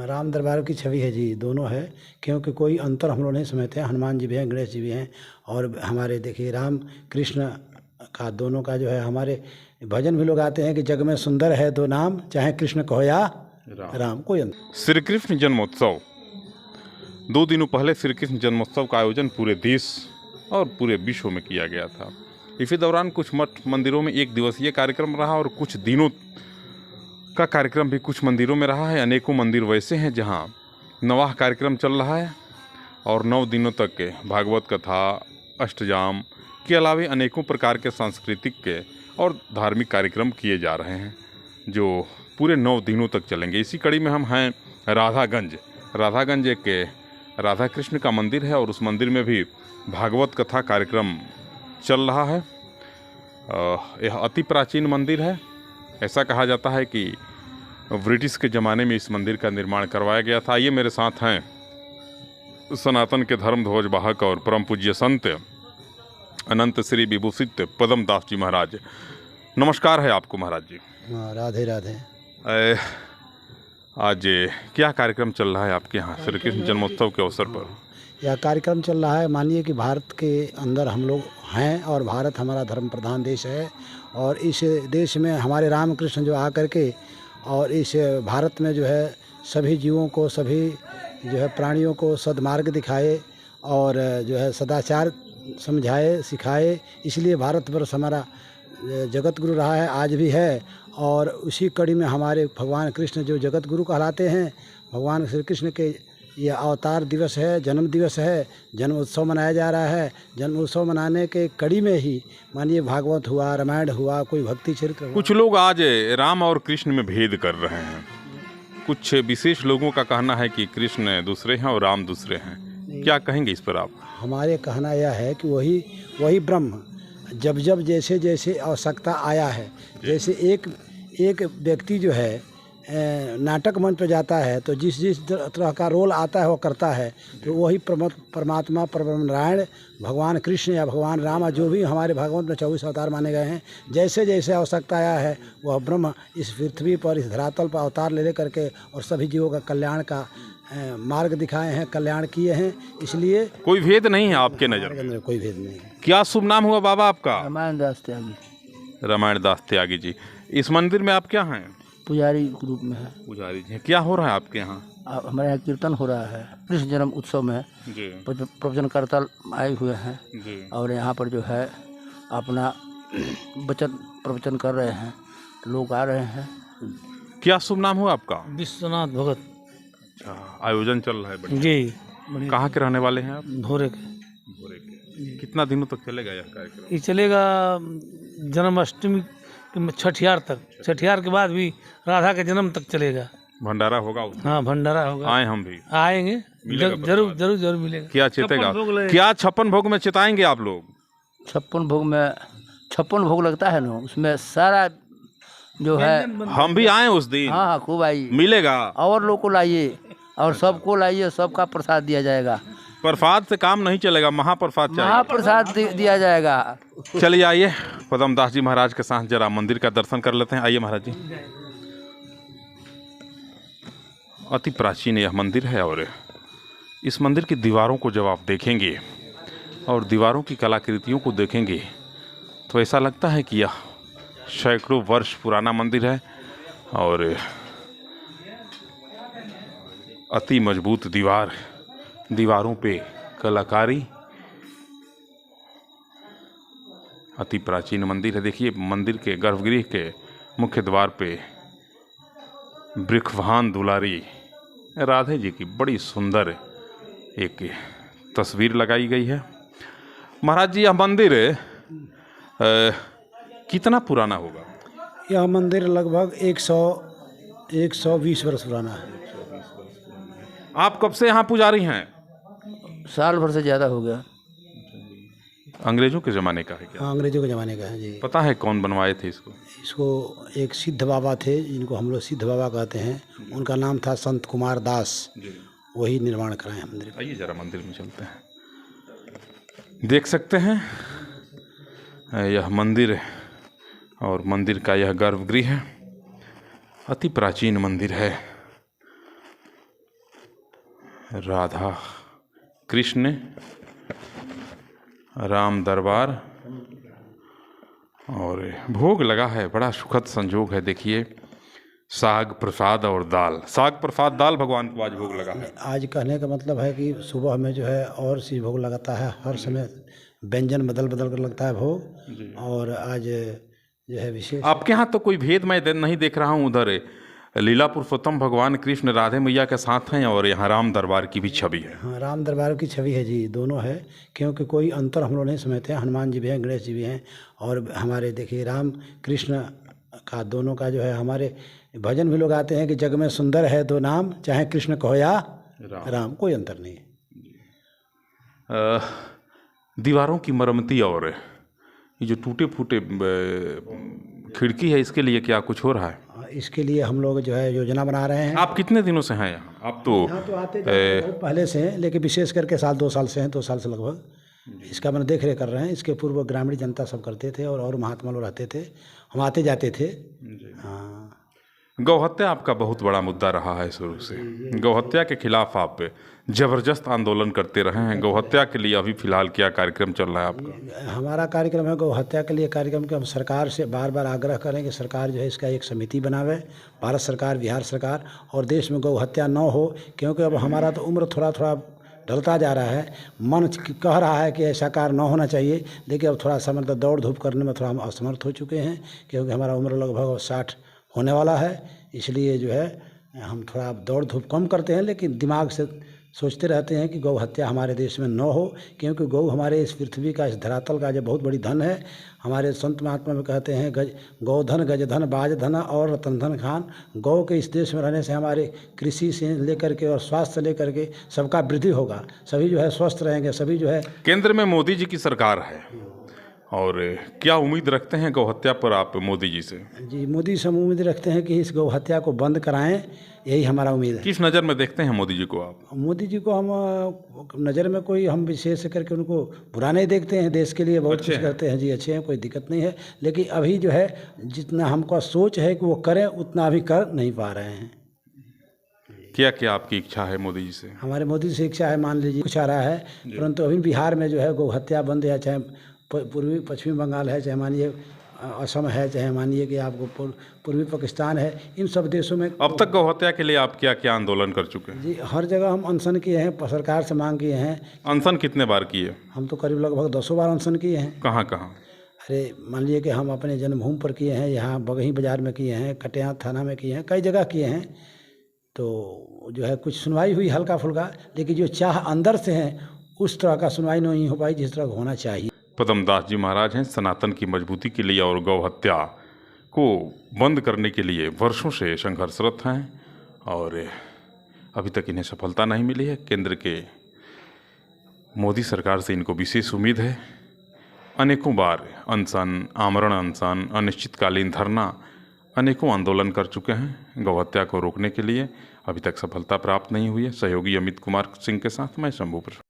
राम दरबार की छवि है जी, दोनों है, क्योंकि कोई अंतर हम लोग नहीं समझते हैं। हनुमान जी भी हैं, गणेश जी भी हैं, और हमारे देखिए राम कृष्ण का दोनों का जो है, हमारे भजन भी लोग आते हैं कि जग में सुंदर है दो नाम, चाहे कृष्ण कहो या राम, कोई अंतर। श्री कृष्ण जन्मोत्सव 2 दिनों पहले श्री कृष्ण जन्मोत्सव का आयोजन पूरे देश और पूरे विश्व में किया गया था। इसी दौरान कुछ मठ मंदिरों में 1 दिवसीय कार्यक्रम रहा और कुछ दिनों का कार्यक्रम भी कुछ मंदिरों में रहा है। अनेकों मंदिर वैसे हैं जहां नवाह कार्यक्रम चल रहा है और 9 दिनों तक के भागवत कथा, अष्टजाम के अलावे अनेकों प्रकार के सांस्कृतिक के और धार्मिक कार्यक्रम किए जा रहे हैं जो पूरे 9 दिनों तक चलेंगे। इसी कड़ी में हम हैं राधागंज एक राधा कृष्ण का मंदिर है और उस मंदिर में भी भागवत कथा कार्यक्रम चल रहा है। यह अति प्राचीन मंदिर है। ऐसा कहा जाता है कि ब्रिटिश के ज़माने में इस मंदिर का निर्माण करवाया गया था। ये मेरे साथ हैं सनातन के धर्म ध्वज वाहक और परम पूज्य संत अनंत श्री विभूषित पदम दास जी महाराज। नमस्कार है आपको महाराज जी। राधे राधे। आज क्या कार्यक्रम चल रहा है आपके यहाँ श्री कृष्ण जन्मोत्सव के अवसर पर? यह कार्यक्रम चल रहा है, मानिए कि भारत के अंदर हम लोग हैं और भारत हमारा धर्म प्रधान देश है, और इस देश में हमारे राम कृष्ण जो आकर के और इस भारत में जो है सभी जीवों को, सभी जो है प्राणियों को सद्मार्ग दिखाए और जो है सदाचार समझाए, सिखाए। इसलिए भारतवर्ष हमारा जगत गुरु रहा है, आज भी है। और उसी कड़ी में हमारे भगवान कृष्ण जो जगत गुरु कहलाते हैं, भगवान श्री कृष्ण के ये अवतार दिवस है, जन्म दिवस है, जन्म उत्सव मनाया जा रहा है। जन्म उत्सव मनाने के कड़ी में ही मानिए भागवत हुआ, रामायण हुआ, कोई भक्ति चरित्र हुआ। कुछ लोग आज राम और कृष्ण में भेद कर रहे हैं। कुछ विशेष लोगों का कहना है कि कृष्ण दूसरे हैं और राम दूसरे हैं। क्या कहेंगे इस पर आप? हमारे कहना यह है कि वही ब्रह्म जब जब जैसे जैसे आवश्यकता आया है, जैसे एक व्यक्ति जो है नाटक मंच पर जाता है तो जिस तरह का रोल आता है वो करता है, तो वही परमात्मा परब्रह्मनारायण भगवान कृष्ण या भगवान राम जो भी हमारे भागवत में 24 अवतार माने गए हैं, जैसे जैसे आवश्यकता आया है वह ब्रह्म इस पृथ्वी पर, इस धरातल पर अवतार ले करके और सभी जीवों का कल्याण का मार्ग दिखाए हैं, कल्याण किए हैं। इसलिए कोई भेद नहीं है आपके नज़र में? कोई भेद नहीं। क्या शुभ नाम हुआ बाबा आपका? रामायण दास त्यागी। रामायण दास त्यागी जी। इस मंदिर में आप क्या हैं? पुजारी ग्रुप में है। पुजारी जी। क्या हो रहा है आपके यहाँ? हमारे यहाँ कीर्तन हो रहा है कृष्ण जन्म उत्सव में। प्रवचनकर्ता आए हुए हैं और यहाँ पर जो है अपना वचन प्रवचन कर रहे हैं, लोग आ रहे हैं। क्या शुभ नाम हुआ आपका? विश्वनाथ भगत। अच्छा, आयोजन चल रहा है बढ़िया जी। कहाँ के रहने वाले हैं आप? भोरे के। कितना दिनों तक चलेगा यह कार्यक्रम? ये चलेगा जन्माष्टमी छठियार तक, छठियार के बाद भी राधा के जन्म तक चलेगा। भंडारा होगा उसमें? हाँ, भंडारा होगा। आए हम भी आएंगे, जरूर मिलेगा। क्या चेतेगा? क्या 56 भोग में चिताएंगे आप लोग? 56 भोग लगता है ना, उसमें सारा जो है। हम भी आए उस दिन। हाँ, खूब आइए। मिलेगा और लोग को लाइए और सबको लाइए, सबका प्रसाद दिया जाएगा। प्रसाद से काम नहीं चलेगा, महाप्रसाद चाहिए। महाप्रसाद दिया जाएगा। चलिए आइए पदम दास जी महाराज के साथ जरा मंदिर का दर्शन कर लेते हैं। आइए महाराज जी। अति प्राचीन यह मंदिर है और इस मंदिर की दीवारों को जब आप देखेंगे और दीवारों की कलाकृतियों को देखेंगे तो ऐसा लगता है कि यह सैकड़ों वर्ष पुराना मंदिर है और अति मजबूत दीवारों पे कलाकारी। अति प्राचीन मंदिर है। देखिए मंदिर के गर्भगृह के मुख्य द्वार पे वृक्षवाहन दुलारी राधे जी की बड़ी सुंदर एक तस्वीर लगाई गई है। महाराज जी, यह मंदिर कितना पुराना होगा? यह मंदिर लगभग 120 वर्ष पुराना है। आप कब से यहाँ पुजारी हैं? साल भर से ज़्यादा हो गया। अंग्रेजों के ज़माने का है क्या? हाँ, अंग्रेजों के ज़माने का है जी। पता है कौन बनवाए थे इसको? एक सिद्ध बाबा थे, जिनको हम लोग सिद्ध बाबा कहते हैं। उनका नाम था संत कुमार दास। वही निर्माण कराए मंदिर। आइए जरा मंदिर में चलते हैं। देख सकते हैं यह मंदिर और मंदिर का यह गर्भगृह है। अति प्राचीन मंदिर है राधा कृष्ण राम दरबार और भोग लगा है। बड़ा सुखद संजोग है। देखिए, साग प्रसाद और दाल, साग प्रसाद दाल भगवान को आज भोग लगा है। आज कहने का मतलब है कि सुबह में जो है और सी भोग लगाता है, हर समय व्यंजन बदल बदल कर लगता है भोग। और आज जो है विशेष आपके यहाँ तो कोई भेद मैं नहीं देख रहा हूँ। उधर लीला पुरुषोत्तम भगवान कृष्ण राधे मैया के साथ हैं और यहाँ राम दरबार की भी छवि है। हाँ, राम दरबार की छवि है जी, दोनों है। क्योंकि कोई अंतर हम लोग नहीं समझते हैं। हनुमान जी भी हैं, गणेश जी भी हैं, और हमारे देखिए राम कृष्ण का दोनों का जो है, हमारे भजन भी लोग आते हैं कि जग में सुंदर है दो नाम, चाहे कृष्ण कहो या राम, कोई अंतर नहीं है। दीवारों की मरम्मती और ये जो टूटे फूटे खिड़की है, इसके लिए क्या कुछ हो रहा है? इसके लिए हम लोग जो है योजना बना रहे हैं। आप कितने दिनों से हैं यहाँ? आप तो यहाँ तो आते जाते बहुत पहले से हैं, लेकिन विशेष करके 2 साल से हैं, 2 साल से लगभग इसका मैंने देख रेख कर रहे हैं। इसके पूर्व ग्रामीण जनता सब करते थे और महात्मा लोग रहते थे, हम आते जाते थे। हाँ, गौहत्या आपका बहुत बड़ा मुद्दा रहा है शुरू से। गौहत्या के खिलाफ आप जबरदस्त आंदोलन करते रहे हैं। गौहत्या के लिए अभी फिलहाल क्या कार्यक्रम चल रहा है आपका? हमारा कार्यक्रम है गौहत्या के लिए कार्यक्रम कि हम सरकार से बार बार आग्रह करें कि सरकार जो है इसका एक समिति बनावे, भारत सरकार, बिहार सरकार, और देश में गौहत्या न हो। क्योंकि अब हमारा तो उम्र थोड़ा थोड़ा ढलता जा रहा है, मन कह रहा है कि ऐसा कार्य न होना चाहिए, लेकिन अब थोड़ा सा मतलब दौड़ धूप करने में थोड़ा हम असमर्थ हो चुके हैं। क्योंकि हमारा उम्र लगभग 60 होने वाला है, इसलिए जो है हम थोड़ा दौड़ धूप कम करते हैं, लेकिन दिमाग से सोचते रहते हैं कि गौ हत्या हमारे देश में न हो। क्योंकि गौ हमारे इस पृथ्वी का, इस धरातल का जो बहुत बड़ी धन है। हमारे संत महात्मा में कहते हैं गौधन गजधन बाजधन और रतन धन खान। गौ के इस देश में रहने से हमारे कृषि से लेकर के और स्वास्थ्य से लेकर के सबका वृद्धि होगा, सभी जो है स्वस्थ रहेंगे, सभी जो है। केंद्र में मोदी जी की सरकार है और क्या उम्मीद रखते हैं गौहत्या पर आप मोदी जी से? जी, मोदी से हम उम्मीद रखते हैं कि इस गौ हत्या को बंद कराएं, यही हमारा उम्मीद है। किस नज़र में देखते हैं मोदी जी को आप? मोदी जी को हम नज़र में कोई हम विशेष करके उनको बुरा नहीं देखते हैं, देश के लिए बहुत कुछ करते हैं जी, अच्छे हैं, कोई दिक्कत नहीं है। लेकिन अभी जो है जितना हमको सोच है कि वो करें, उतना अभी कर नहीं पा रहे हैं। क्या क्या आपकी इच्छा है मोदी जी से? हमारे मोदी से इच्छा है, मान लीजिए कुछ आ रहा है, परंतु अभी बिहार में जो है गौ हत्या बंद है, चाहे पूर्वी पश्चिमी बंगाल है, चाहे मानिए असम है, चाहे मानिए कि आपको पूर्वी पाकिस्तान है, इन सब देशों में। अब तक गौहत्या के लिए आप क्या क्या आंदोलन कर चुके हैं? जी, हर जगह हम अनशन किए हैं, सरकार से मांग किए हैं। अनशन कितने बार किए? हम तो करीब लगभग 10 बार अनशन किए हैं। कहाँ कहाँ? अरे मान लीजिए कि हम अपने जन्मभूमि पर किए हैं, यहाँ बगही बाजार में किए हैं, कटिया थाना में किए हैं, कई जगह किए हैं। तो जो है कुछ सुनवाई हुई हल्का फुल्का, लेकिन जो चाह अंदर से है उस तरह का सुनवाई नहीं हो पाई जिस तरह होना चाहिए। पद्मदास जी महाराज हैं, सनातन की मजबूती के लिए और गौ हत्या को बंद करने के लिए वर्षों से संघर्षरत हैं और अभी तक इन्हें सफलता नहीं मिली है। केंद्र के मोदी सरकार से इनको विशेष उम्मीद है। अनेकों बार अनशन, आमरण अनशन, अनिश्चितकालीन धरना, अनेकों आंदोलन कर चुके हैं गौ हत्या को रोकने के लिए, अभी तक सफलता प्राप्त नहीं हुई है। सहयोगी अमित कुमार सिंह के साथ मैं शंभू प्रसाद।